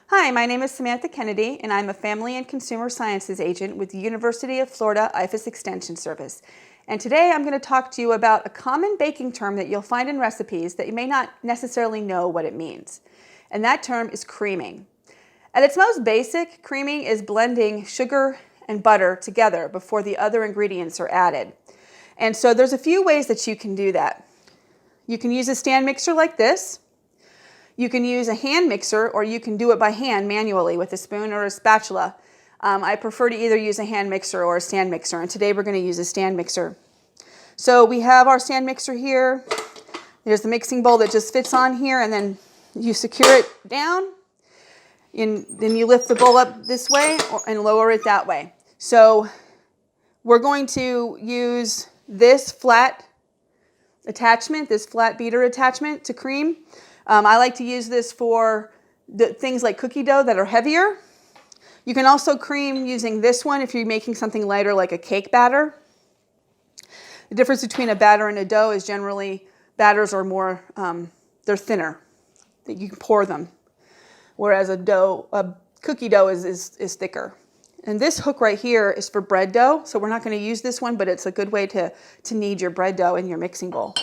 Hi, my name is Samantha Kennedy, and I'm a Family and Consumer Sciences agent with the University of Florida IFAS Extension Service. And today I'm going to talk to you about a common baking term that you'll find in recipes that you may not necessarily know what it means. And that term is creaming. At its most basic, creaming is blending sugar and butter together before the other ingredients are added. And so there's a few ways that you can do that. You can use a stand mixer like this. You can use a hand mixer, or you can do it by hand manually with a spoon or a spatula. I prefer to either use a hand mixer or a stand mixer, and today we're going to use a stand mixer. So we have our stand mixer here. There's the mixing bowl that just fits on here, and then you secure it down, and then you lift the bowl up this way and lower it that way. So we're going to use this flat attachment, this flat beater attachment to cream. I like to use this for things like cookie dough that are heavier. You can also cream using this one if you're making something lighter like a cake batter. The difference between a batter and a dough is generally batters are more, they're thinner. You can pour them. Whereas a cookie dough is thicker. And this hook right here is for bread dough. So we're not going to use this one, but it's a good way to knead your bread dough in your mixing bowl.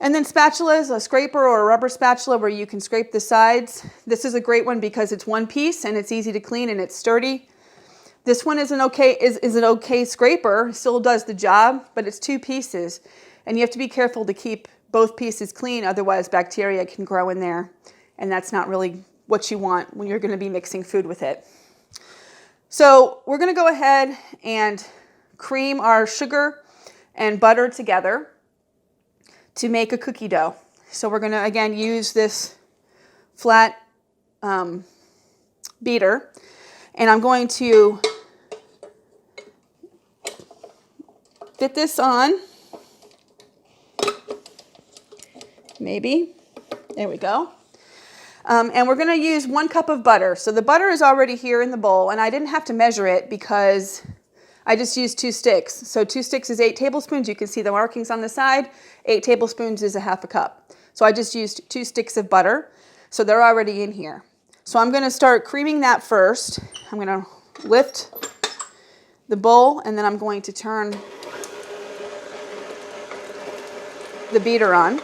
And then spatulas, a scraper or a rubber spatula where you can scrape the sides. This is a great one because it's one piece and it's easy to clean and it's sturdy. This one is an okay scraper, still does the job, but it's two pieces. And you have to be careful to keep both pieces clean, otherwise bacteria can grow in there. And that's not really what you want when you're going to be mixing food with it. So we're going to go ahead and cream our sugar and butter together to make a cookie dough. So we're going to, again, use this flat beater, and I'm going to fit this on, maybe, there we go. And we're going to use 1 cup of butter. So the butter is already here in the bowl, and I didn't have to measure it because I just used 2 sticks. So 2 sticks is 8 tablespoons. You can see the markings on the side. 8 tablespoons is a half a cup. So I just used 2 sticks of butter. So they're already in here. So I'm going to start creaming that first. I'm going to lift the bowl, and then I'm going to turn the beater on.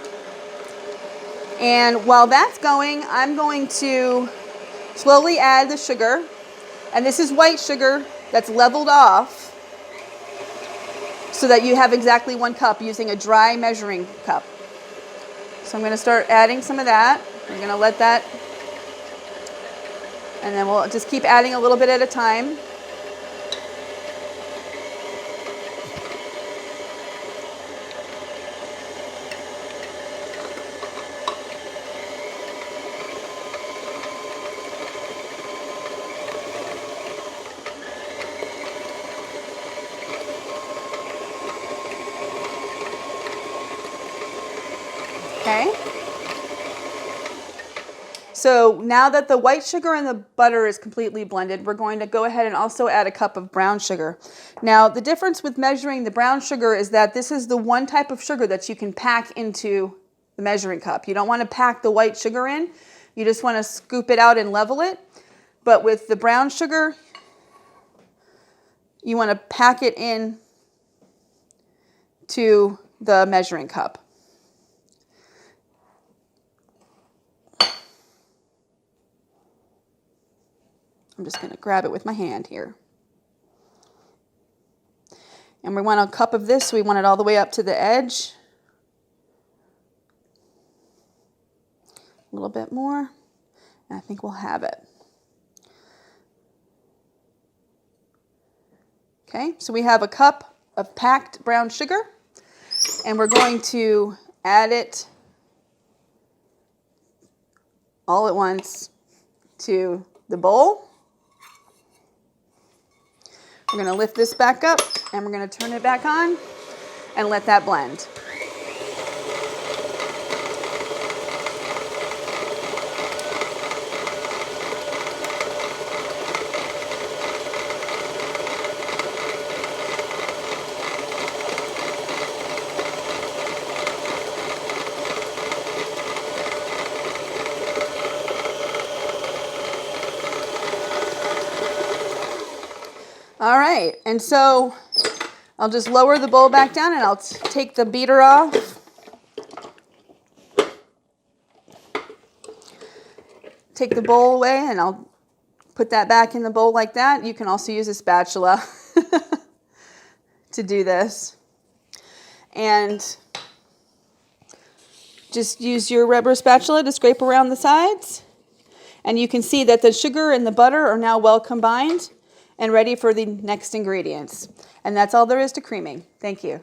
And while that's going, I'm going to slowly add the sugar. And this is white sugar that's leveled off so that you have exactly 1 cup using a dry measuring cup. So I'm going to start adding some of that. I'm going to let that, and then we'll just keep adding a little bit at a time. Okay. So now that the white sugar and the butter is completely blended, we're going to go ahead and also add a cup of brown sugar. Now, the difference with measuring the brown sugar is that this is the one type of sugar that you can pack into the measuring cup. You don't want to pack the white sugar in. You just want to scoop it out and level it. But with the brown sugar, you want to pack it in to the measuring cup. I'm just going to grab it with my hand here. And we want a cup of this, so we want it all the way up to the edge. A little bit more, and I think we'll have it. Okay, so we have a cup of packed brown sugar, and we're going to add it all at once to the bowl. We're going to lift this back up, and we're going to turn it back on and let that blend. right, and so I'll just lower the bowl back down and I'll take the beater off. Take the bowl away and I'll put that back in the bowl like that. You can also use a spatula to do this. And just use your rubber spatula to scrape around the sides. And you can see that the sugar and the butter are now well combined and ready for the next ingredients. And that's all there is to creaming. Thank you.